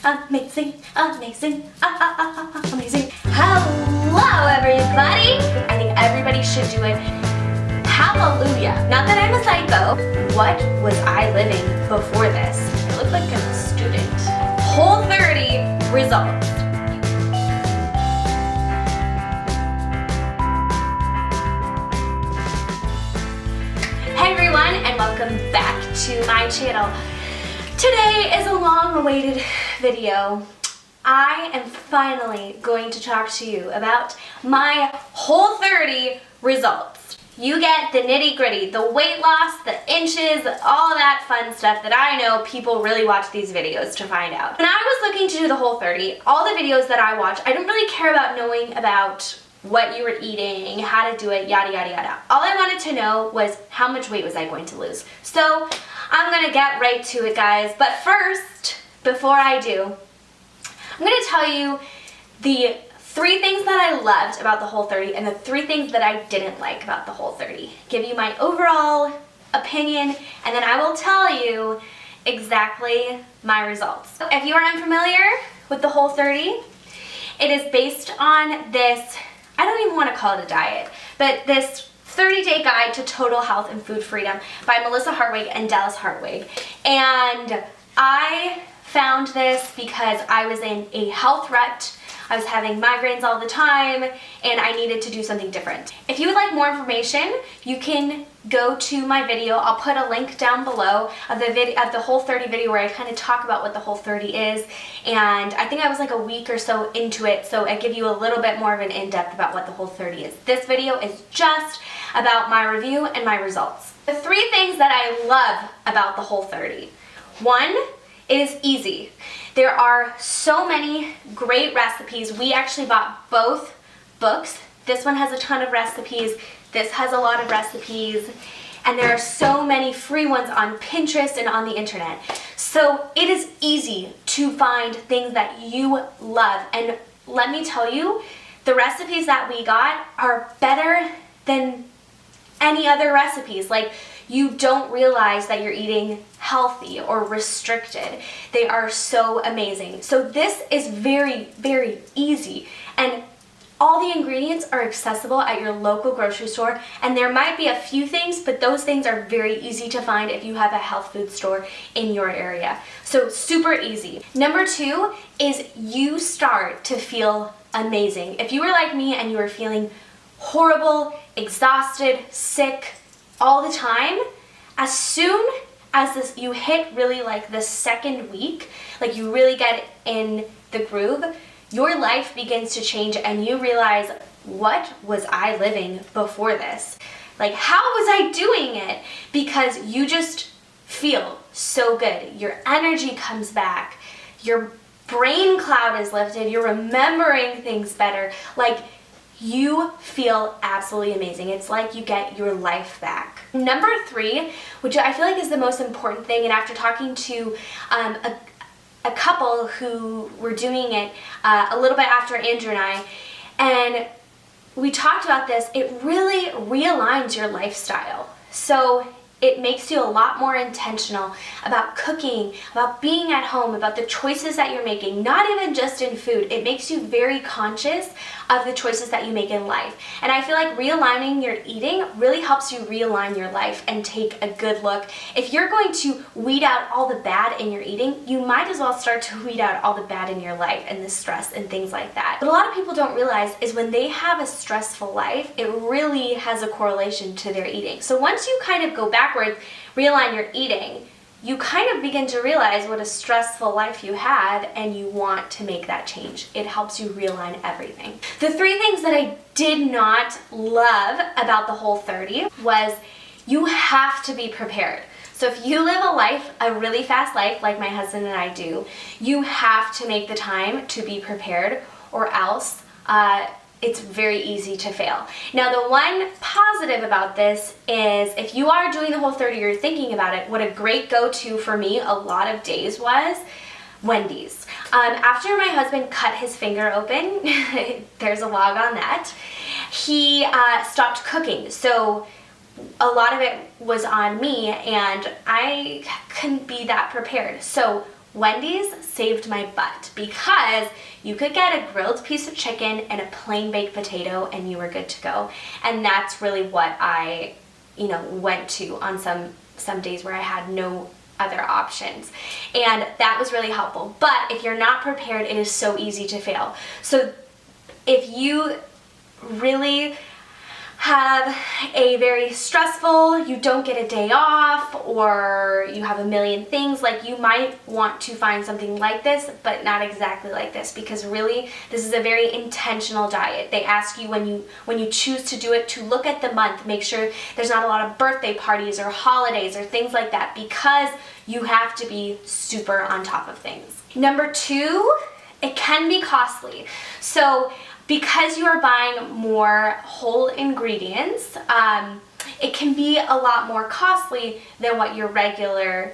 amazing, amazing, amazing. Hello, everybody. I think everybody should do it. Hallelujah. Not that I'm a psycho. What was I living before this? I look like a student. Whole30 results. Hey everyone, and welcome back to my channel. Today is a long-awaited video. I am finally going to talk to you about my Whole30 results. You get the nitty-gritty, the weight loss, the inches, all that fun stuff that I know people really watch these videos to find out. When I was looking to do the Whole30, all the videos that I watch, I don't really care about knowing about what you were eating, how to do it, yada yada yada. All I wanted to know was how much weight was I going to lose. So I'm gonna get right to it, guys. But first, before I do, I'm gonna tell you the 3 things that I loved about the Whole30 and the 3 things that I didn't like about the Whole30. Give you my overall opinion, and then I will tell you exactly my results. If you are unfamiliar with the Whole30, it is based on this, I don't even want to call it a diet, but this 30-day guide to total health and food freedom by Melissa Hartwig and Dallas Hartwig. And I found this because I was in a health rut. I was having migraines all the time and I needed to do something different. If you would like more information, you can go to my video. I'll put a link down below of the Whole30 video where I kind of talk about what the Whole30 is. And I think I was like a week or so into it, so I give you a little bit more of an in-depth about what the Whole30 is. This video is just about my review and my results. The 3 things that I love about the Whole30. 1, it is easy. There are so many great recipes. We actually bought both books. This one has a ton of recipes. This has a lot of recipes. And there are so many free ones on Pinterest and on the internet. So it is easy to find things that you love. And let me tell you, the recipes that we got are better than any other recipes. Like, you don't realize that you're eating healthy or restricted. They are so amazing. So this is very, very easy. And all the ingredients are accessible at your local grocery store. And there might be a few things, but those things are very easy to find if you have a health food store in your area. So super easy. Number 2 is you start to feel amazing. If you were like me and you were feeling horrible, exhausted, sick, all the time, as soon as you hit really like the 2nd week, like you really get in the groove, your life begins to change and you realize, what was I living before this? Like, how was I doing it? Because you just feel so good. Your energy comes back. Your brain cloud is lifted. You're remembering things better. Like, you feel absolutely amazing. It's like you get your life back. Number 3, which I feel like is the most important thing, and after talking to a couple who were doing it a little bit after Andrew and and we talked about this, it really realigns your lifestyle. So it makes you a lot more intentional about cooking, about being at home, about the choices that you're making, not even just in food. It makes you very conscious of the choices that you make in life. And I feel like realigning your eating really helps you realign your life and take a good look. If you're going to weed out all the bad in your eating, you might as well start to weed out all the bad in your life and the stress and things like that. What a lot of people don't realize is when they have a stressful life, it really has a correlation to their eating. So once you kind of go backwards, realign your eating, you kind of begin to realize what a stressful life you had and you want to make that change. It helps you realign everything. The 3 things that I did not love about the Whole30 was you have to be prepared. So if you live a really fast life like my husband and I do, you have to make the time to be prepared, or else it's very easy to fail. Now, the one positive about this is if you are doing the Whole30, you're thinking about it, what a great go-to for me a lot of days was Wendy's. After my husband cut his finger open, there's a log on that, he stopped cooking. So a lot of it was on me and I couldn't be that prepared. So Wendy's saved my butt because you could get a grilled piece of chicken and a plain baked potato and you were good to go. And that's really what I, went to on some days where I had no other options. And that was really helpful. But if you're not prepared, it is so easy to fail. So if you really have a very stressful, you don't get a day off, or you have a million things, like you might want to find something like this, but not exactly like this, because really this is a very intentional diet. They ask you when you choose to do it to look at the month, make sure there's not a lot of birthday parties or holidays or things like that, because you have to be super on top of things. Number 2, it can be costly. So because you are buying more whole ingredients, it can be a lot more costly than what your regular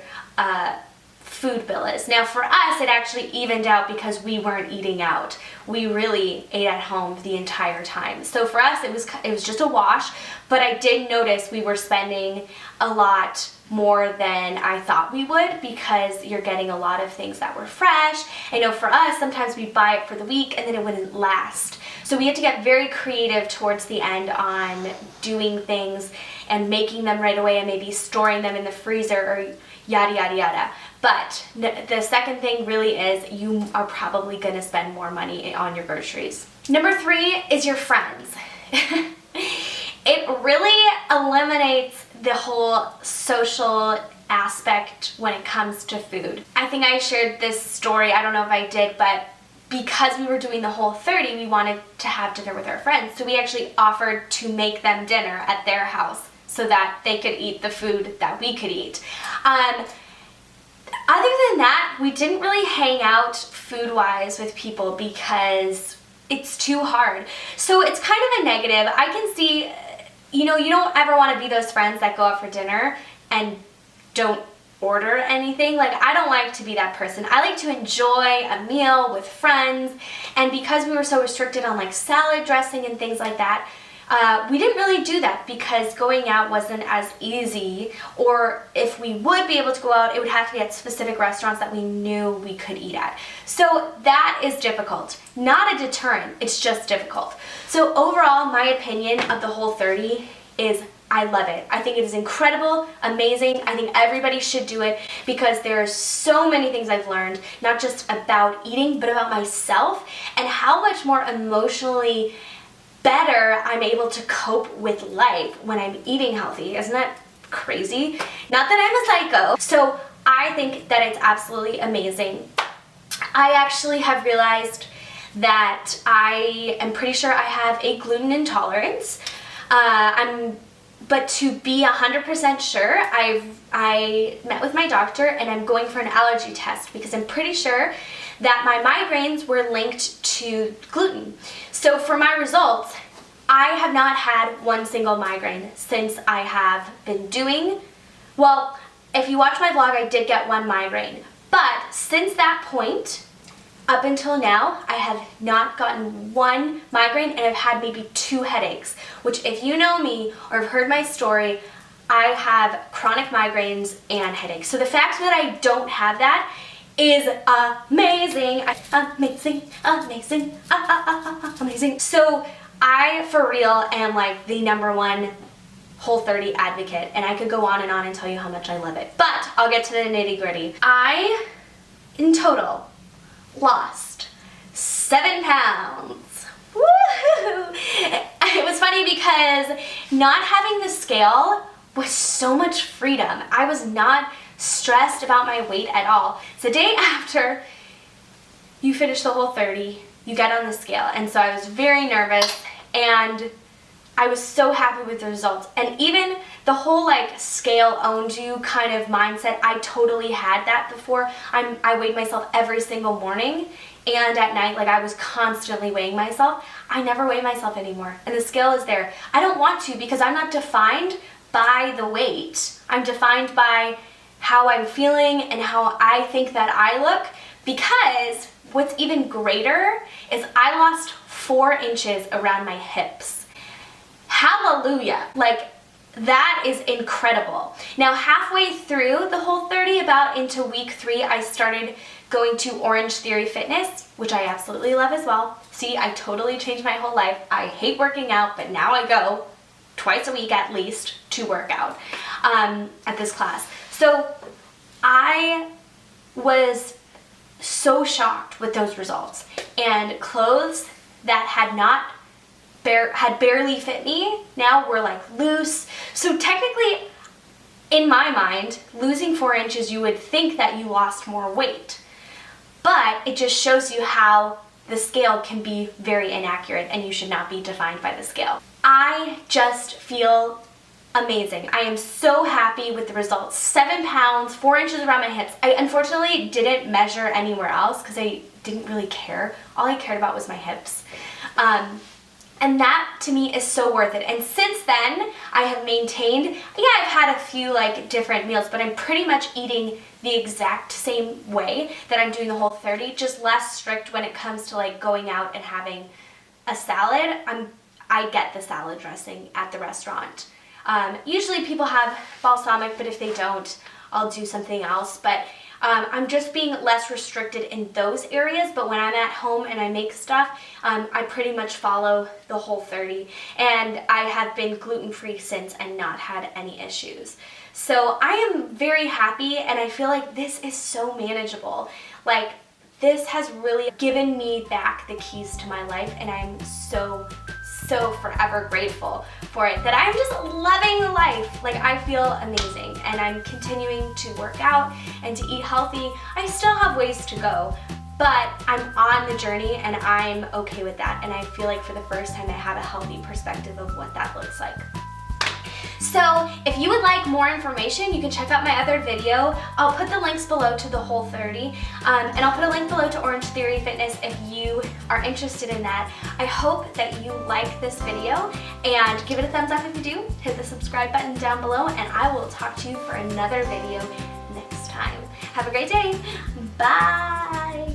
food bill is. Now for us, it actually evened out because we weren't eating out. We really ate at home the entire time. So for us, it was just a wash, but I did notice we were spending a lot more than I thought we would, because you're getting a lot of things that were fresh. I know for us, sometimes we'd buy it for the week and then it wouldn't last. So we had to get very creative towards the end on doing things and making them right away and maybe storing them in the freezer or yada, yada, yada. But the second thing really is you are probably gonna spend more money on your groceries. Number 3 is your friends. It really eliminates the whole social aspect when it comes to food. I think I shared this story, I don't know if I did, but because we were doing the Whole30, we wanted to have dinner with our friends. So we actually offered to make them dinner at their house so that they could eat the food that we could eat. Other than that, we didn't really hang out food-wise with people because it's too hard. So it's kind of a negative. I can see, you don't ever want to be those friends that go out for dinner and don't order anything. Like, I don't like to be that person. I like to enjoy a meal with friends, and because we were so restricted on like salad dressing and things like that, we didn't really do that because going out wasn't as easy, or if we would be able to go out, it would have to be at specific restaurants that we knew we could eat at. So that is difficult. Not a deterrent, it's just difficult. So overall, my opinion of the Whole30 is I love it. I think it is incredible, amazing. I think everybody should do it because there are so many things I've learned, not just about eating, but about myself and how much more emotionally better I'm able to cope with life when I'm eating healthy. Isn't that crazy? Not that I'm a psycho. So I think that it's absolutely amazing. I actually have realized that I am pretty sure I have a gluten intolerance. But to be 100% sure, I met with my doctor and I'm going for an allergy test because I'm pretty sure that my migraines were linked to gluten. So for my results, I have not had one single migraine since I have been doing, well, if you watch my vlog, I did get one migraine. But since that point, up until now, I have not gotten one migraine and I've had maybe 2 headaches, which if you know me or have heard my story, I have chronic migraines and headaches. So the fact that I don't have that is amazing. Amazing, amazing, amazing. So I, for real, am like the #1 Whole30 advocate, and I could go on and tell you how much I love it. But I'll get to the nitty-gritty. I, in total, lost 7 pounds. Woohoo! It was funny because not having the scale was so much freedom. I was not stressed about my weight at all. The day after you finish the Whole30, you get on the scale, and so I was very nervous and I was so happy with the results. And even the whole like scale owned you kind of mindset, I totally had that before. I weighed myself every single morning, and at night, like I was constantly weighing myself. I never weigh myself anymore, and the scale is there. I don't want to because I'm not defined by the weight. I'm defined by how I'm feeling and how I think that I look, because what's even greater is I lost 4 inches around my hips. Hallelujah. Like, that is incredible. Now, halfway through the Whole30, about into week 3, I started going to Orange Theory Fitness, which I absolutely love as well. See, I totally changed my whole life. I hate working out, but now I go twice a week at least to work out at this class. So I was so shocked with those results. And clothes that had barely fit me now were like loose. So technically, in my mind, losing 4 inches, you would think that you lost more weight. But it just shows you how the scale can be very inaccurate and you should not be defined by the scale. I just feel amazing. I am so happy with the results. 7 pounds, 4 inches around my hips. I unfortunately didn't measure anywhere else because I didn't really care. All I cared about was my hips. And that to me is so worth it. And since then, I have maintained, yeah, I've had a few like different meals, but I'm pretty much eating the exact same way that I'm doing the Whole30, just less strict when it comes to like going out and having a salad. I get the salad dressing at the restaurant. Usually people have balsamic, but if they don't, I'll do something else. But I'm just being less restricted in those areas, but when I'm at home and I make stuff, I pretty much follow the Whole30, and I have been gluten-free since and not had any issues. So I am very happy, and I feel like this is so manageable. Like, this has really given me back the keys to my life, and I'm so forever grateful for it, that I'm just loving life. Like, I feel amazing, and I'm continuing to work out and to eat healthy. I still have ways to go, but I'm on the journey and I'm okay with that, and I feel like for the first time I have a healthy perspective of what that looks like. So if you would like more information, you can check out my other video. I'll put the links below to the Whole30, and I'll put a link below to Orange Theory Fitness if you are interested in that. I hope that you like this video, and give it a thumbs up if you do. Hit the subscribe button down below, and I will talk to you for another video next time. Have a great day. Bye.